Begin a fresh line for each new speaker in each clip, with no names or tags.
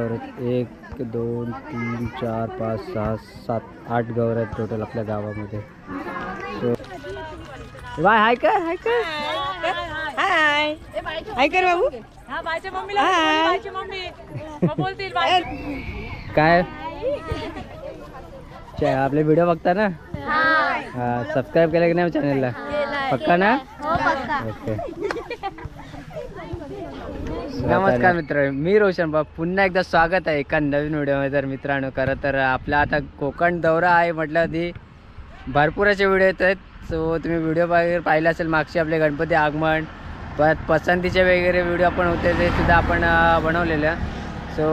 गौर आहेत. 1 2 3 4 5 6 7 8 गौर आहेत टोटल आपल्या गावामध्ये. सो बाय हाय कर हाय कर
हाय हाय कर बाबू.
हा बायच्या मम्मीला बोल, बायची मम्मी मग बोलतील बाय.
काय आपले व्हिडिओ बघता ना? हां सबस्क्राईब केलं की नाही चॅनलला? पक्का ना? ओके. नमस्कार मित्र, मी रोशन बाब, पुन्हा एकदा स्वागत आहे एका नवीन व्हिडिओमध्ये. तर मित्रांनो खरं तर आपला आता कोकण दौरा आहे म्हटलं आधी भरपूर असे व्हिडिओ येत आहेत. सो तुम्ही व्हिडिओ वगैरे पाहिला असेल मागचे आपले गणपती आगमन, परत पसंतीचे वगैरे व्हिडिओ आपण होते ते सुद्धा आपण बनवलेलं. सो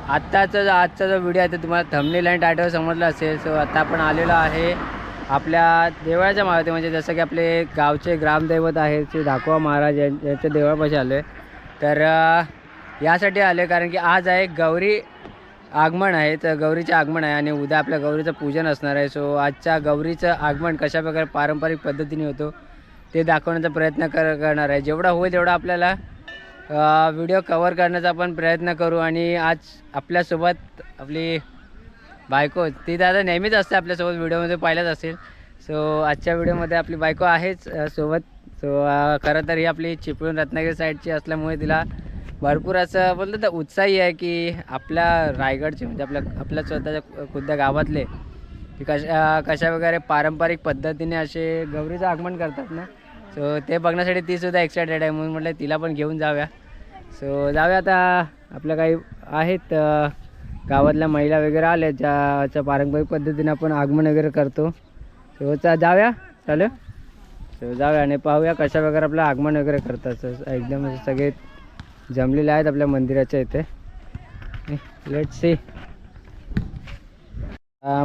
आजचा जो व्हिडिओ आहे तो तुम्हाला थंबनेल आणि टायटल समजलं असेल. सो आता आपण आलेलो आहे आपल्या देवळाच्या मावती, म्हणजे जसं की आपले गावचे ग्रामदैवत आहेत श्री दाखवा महाराज यांच्या देवळापाशी आलो आहे. तर यासाठी आले कारण की आज आहे गौरी आगमन आहे. तर गौरीचे आगमन आहे आणि उद्या आपल्या गौरीचं पूजन असणार आहे. सो आजच्या गौरीचं आगमन कशाप्रकारे पारंपरिक पद्धतीने होतो ते दाखवण्याचा प्रयत्न करणार आहे. जेवढा होईल तेवढा आपल्याला व्हिडिओ कवर करण्याचा आपण प्रयत्न करू. आणि आज आपल्यासोबत आपली बायको, ती दादा नेहमीच असते आपल्यासोबत, व्हिडिओमध्ये पाहिलंच असेल. सो आजच्या व्हिडिओमध्ये आपली बायको आहेच सोबत. सो खरं तर ही आपली चिपळूण रत्नागिरी साईडची असल्यामुळे तिला भरपूर असं बोलतं तर उत्साही आहे की आपल्या रायगडचे म्हणजे आपल्या स्वतःच्या खुद्द गावातले की कशा वगैरे पारंपरिक पद्धतीने असे गौरीचं आगमन करतात ना. सो ते बघण्यासाठी तीसुद्धा एक्सायटेड आहे, म्हणून म्हटलं तिला पण घेऊन जाऊया. सो जाऊया आता. आपल्या काही आहेत गावातल्या महिला वगैरे आल्या ज्याच्या पारंपरिक पद्धतीने आपण आगमन वगैरे करतो. सो जाऊया चालेल. सो जाऊया आणि पाहूया कशा वगैरे आपलं आगमन वगैरे करतात. एकदम सगळे जमलेले आहेत आपल्या मंदिराच्या इथे. Let's see.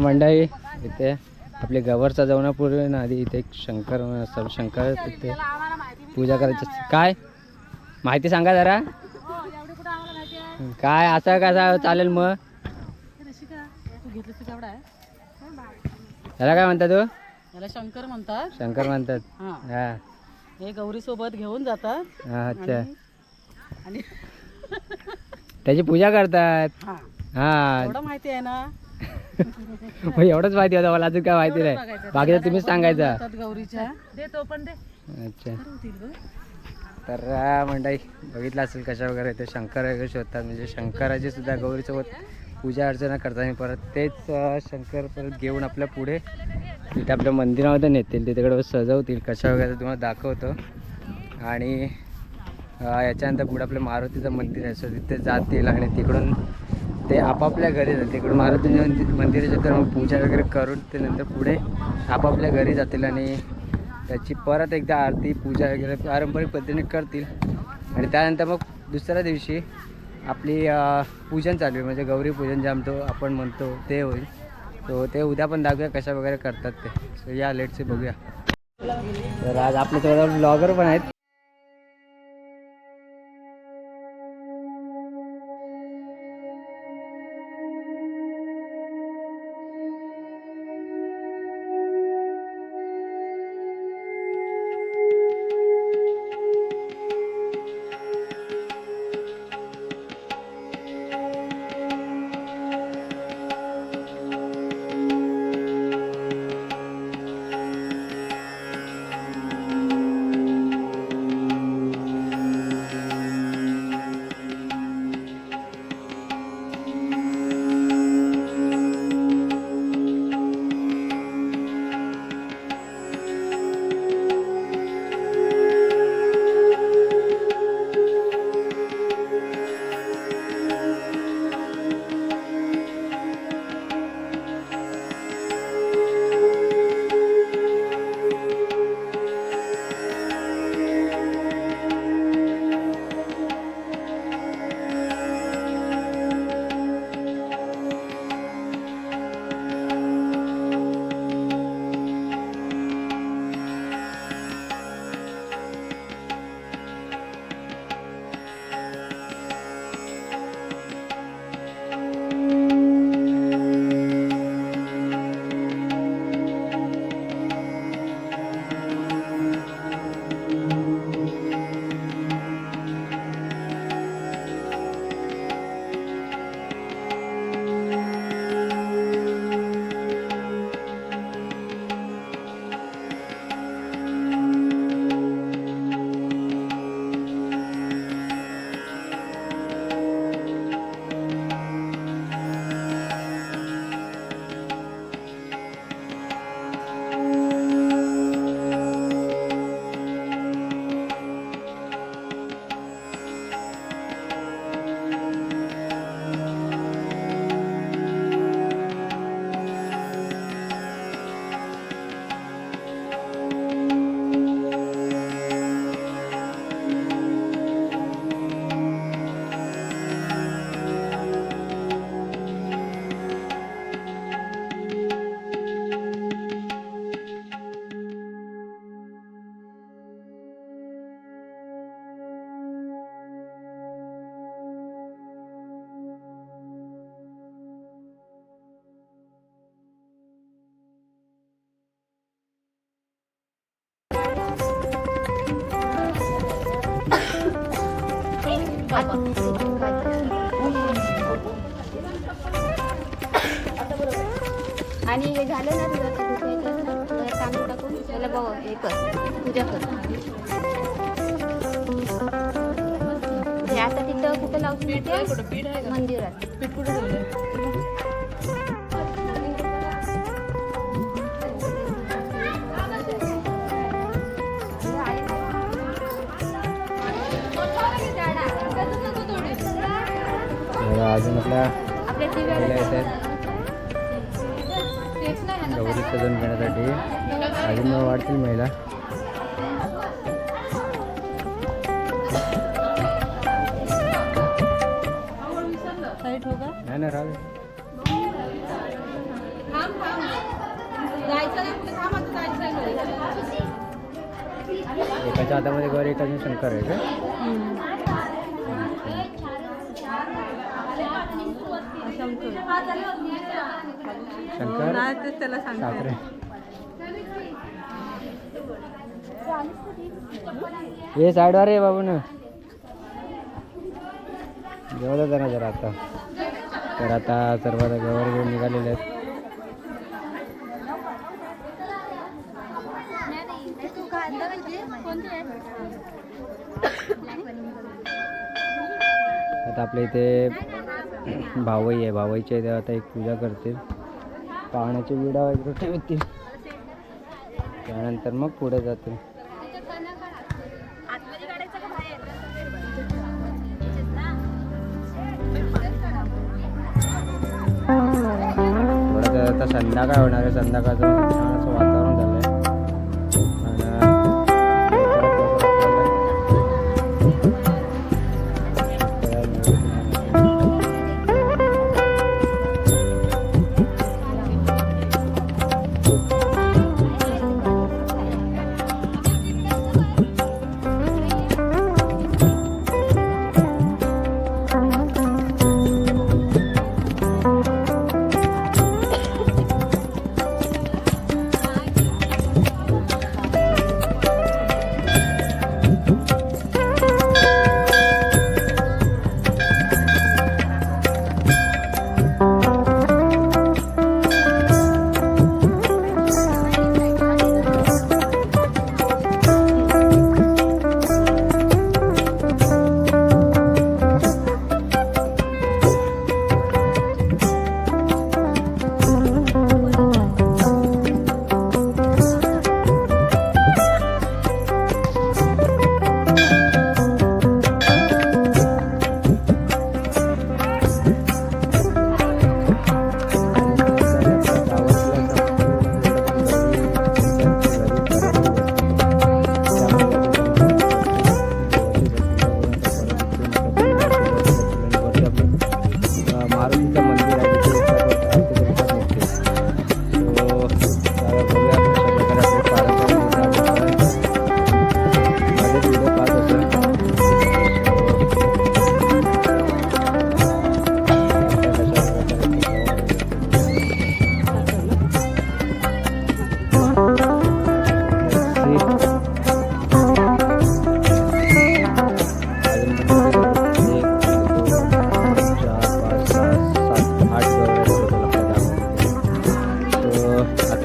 मंडळी इथे आपले गवर सजवण्यापूर्वी ना आधी इथे एक शंकर तिथे पूजा करायची. काय माहिती सांगा जरा, काय असं कसं चालेल मग? त्याला काय म्हणतात?
याला शंकर म्हणतात.
शंकर म्हणतात. हा
हे गौरी सोबत घेऊन जातात.
हा अच्छा.
आणि
त्याची पूजा करतात. हा
एवढं माहिती आहे ना?
एवढंच माहिती होतं मला, अजून काय माहिती नाही. बाकीचं तुम्हीच सांगायचं.
गौरीच्या दे तो पण दे.
अच्छा. तर मंडळी बघितलं असेल कशा वगैरे ते शंकर वगैरे शोधतात, म्हणजे शंकराची सुद्धा गौरीसोबत पूजा अर्चना करताना परत तेच शंकर परत घेऊन आपल्या पुढे तिथे आपल्या मंदिरामध्ये नेतील, तिकडे सजवतील कशा वगैरे तुम्हाला दाखवतो. आणि याच्यानंतर पुढे आपलं मारुतीचं मंदिर आहे. सो तिथे जातील आणि तिकडून ते आपापल्या घरी जातील. तिकडून मारुतीच्या मंदिराच्या तर मग पूजा वगैरे करून ते नंतर पुढे आपापल्या घरी जातील आणि त्याची परत एकदा आरती पूजा वगैरे पारंपरिक पद्धतीने करतील. आणि त्यानंतर मग दुसऱ्या दिवशी आपली पूजन चालू आहे, म्हणजे गौरी पूजन जे आपण म्हणतो ते होईल. सो ते उद्या पण दाखवूया कशा वगैरे करतात ते. सो या लेट्स बघूया. तर आज आपल्यासोबत ब्लॉगर पण आहेत.
आणि हे झालं ना तुझं तांदूळ टाकून त्याला बघ हे कर पूजा कर. हे आता तिथं कुठं लावतो मंदिरात.
पीठ कुठे ठेवलंय?
अजून आपल्या
आपल्या
महिला येत आहेत गौरी सजवून घेण्यासाठी. अजून वाढतील महिला. नाही ना राहू दे. एकाच्या हातामध्ये गौरी एकाच्या शंकर आहे का? शंकर साखरे. हे साईडवर आहे बाबू ना जेवढं जरा जरा आता. तर आता सर्व गवर घेऊन निघालेले आहेत. आता आपल्या इथे भावई आहे. भावईच्या इथे आता एक पूजा करतील. पाण्याची विडा वगैरे ठेवतील. त्यानंतर मग पुढे जातील. थोडं आता संध्याकाळ होणार आहे. संध्याकाळचं छान असं वातावरण झालं आहे.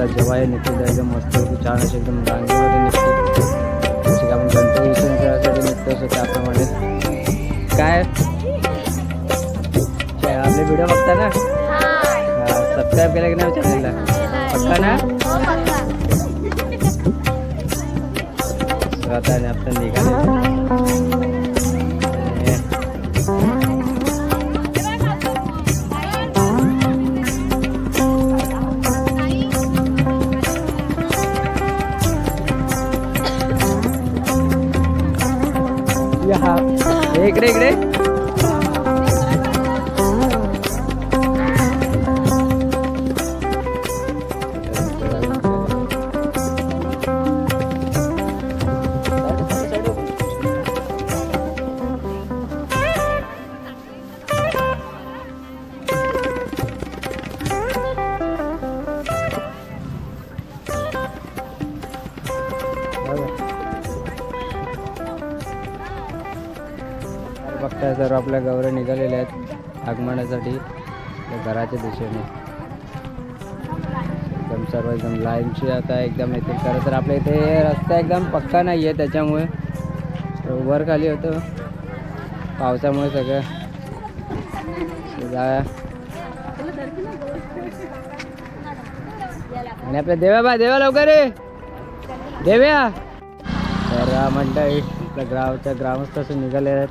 जेव्हा निघते एकदम मस्त छान असे एकदम रांगेमध्ये निघते. जसे आपण गणपती विसर्जन करायसाठी निघतो असं त्याप्रमाणे. काय आपले व्हिडिओ बघता ना? सबस्क्राईब केलं की नाही चॅनलला? पक्का ना? आता आपण निघाले. इकडे इकडे बघताय सर्व आपल्या गौऱ्या निघालेल्या आहेत आगमनासाठी घराच्या दिशेने. एकदम सर्व एकदम लाईनची आता एकदम येतील. खरं तर आपल्या इथे रस्ता एकदम पक्का नाही आहे, त्याच्यामुळे वर खाली होतं पावसामुळे सगळं. आणि आपल्या देवा लवकर रे देव्या. तर मंडळी आपल्या ग्रामस्थ असून निघाले आहेत.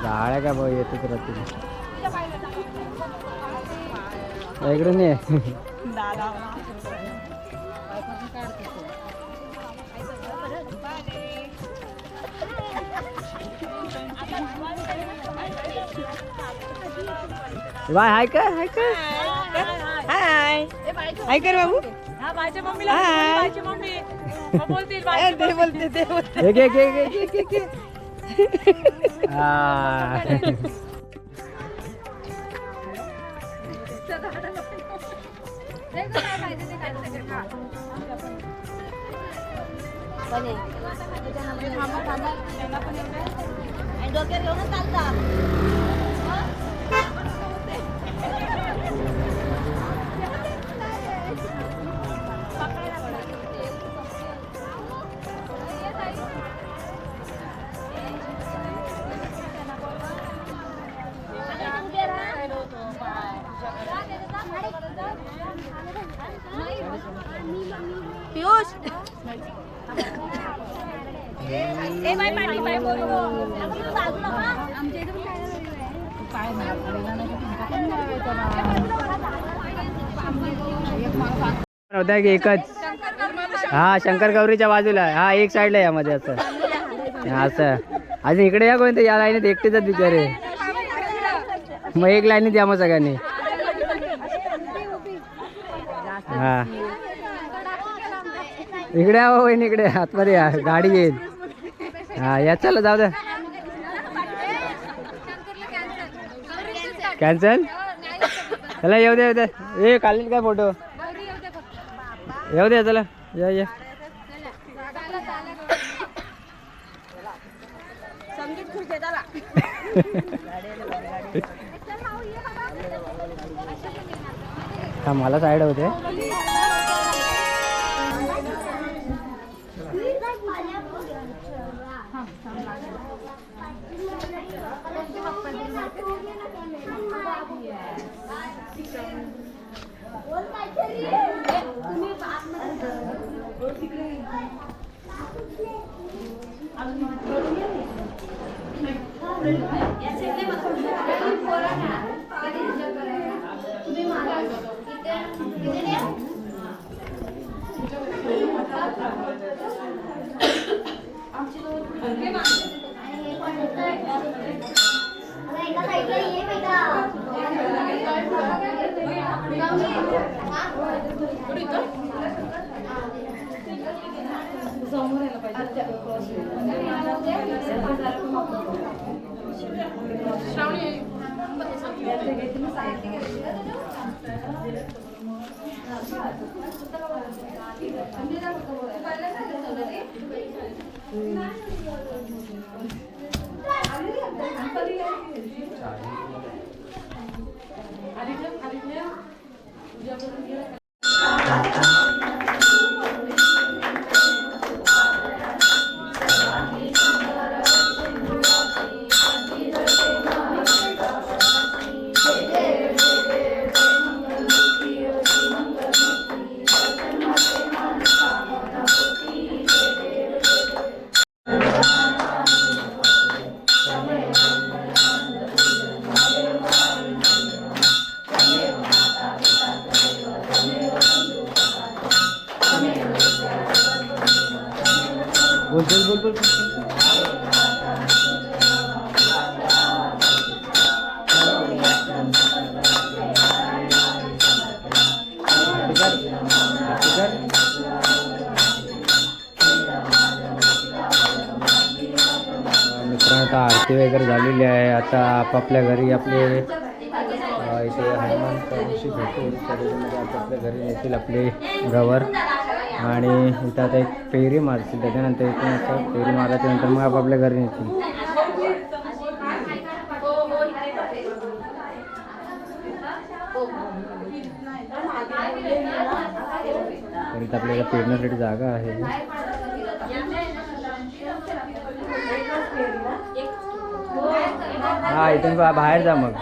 गाड्या का भाऊ येतच राहतील इकडून ये. बाय हाय कर
हाय हाय कर बाबू.
हा बायच्या मम्मीला बोल, बायची मम्मी मग बोलतील बायची
ते बोलते ते बोलते.
एक
पियुष ए बाय पाठी बाय बोलू आमच्या इथे
होता की एकच. हा शंकर गौरीच्या बाजूला. हा एक साईडला यामध्ये असं असं. अजून इकडे या कोणतं या लाईनीत एकटेच बिचारे. मग एक लाईनीत या मग सगळ्यांनी. हा इकडे या हो इकडे आतमध्ये या गाडी येईल. हा या चला जाऊ द्या. कॅन्सल चला येऊ द्या ए काढले काय फोटो येऊ द्या चला या हा मला साईड होते. बोल मित्रांनो आता आरती वगैरे झालेली आहे. आता आपापल्या घरी आपले इथे हनुमान ऋषी भेटून सर्वजण आपापल्या घरी येतील आपले गवर आणि इथं आता एक फेरी मारतील, त्याच्यानंतर इथून असं फेरी मारल्याच्यानंतर मग आपापल्या घरी नेतील. तर इथं आपल्याला फिरण्यासाठी जागा आहे. हा इथून बाहेर जा मग.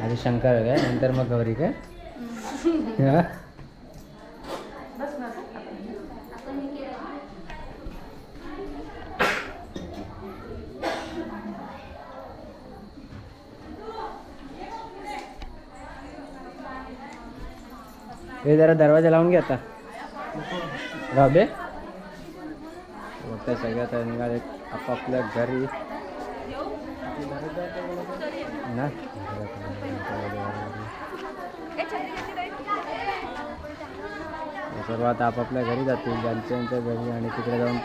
आधी शंकर काय नंतर मग गौरी काय. हा? हे जरा दरवाजा लावून घे आता. राहू दे. सगळ्यात निघाले आपापल्या घरी ना. सर्व आता आपापल्या घरी जातील, ज्यांच्या घरी, आणि तिकडे जाऊन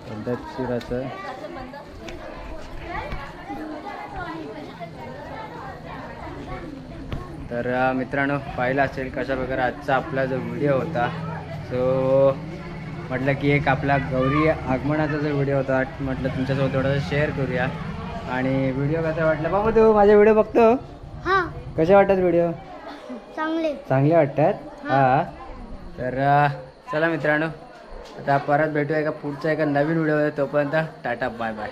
पद्धतशीर तर मित्रांनो पाहिलं असेल कशा प्रकारे आजचा आपला जो व्हिडिओ होता. सो म्हटलं की एक आपला गौरी आगमनाचा जो व्हिडिओ होता म्हटलं तुमच्यासोबत थोडंसं शेअर करूया. आणि व्हिडिओ कसा वाटला बाबा, तू माझे व्हिडिओ बघतो?
हां
कसे वाटतात व्हिडिओ? चांगले वाटतात. हां तर चला मित्रांनो, आता परत भेटूया एका पुढच्या एका नवीन व्हिडिओ. तोपर्यंत टाटा बाय बाय.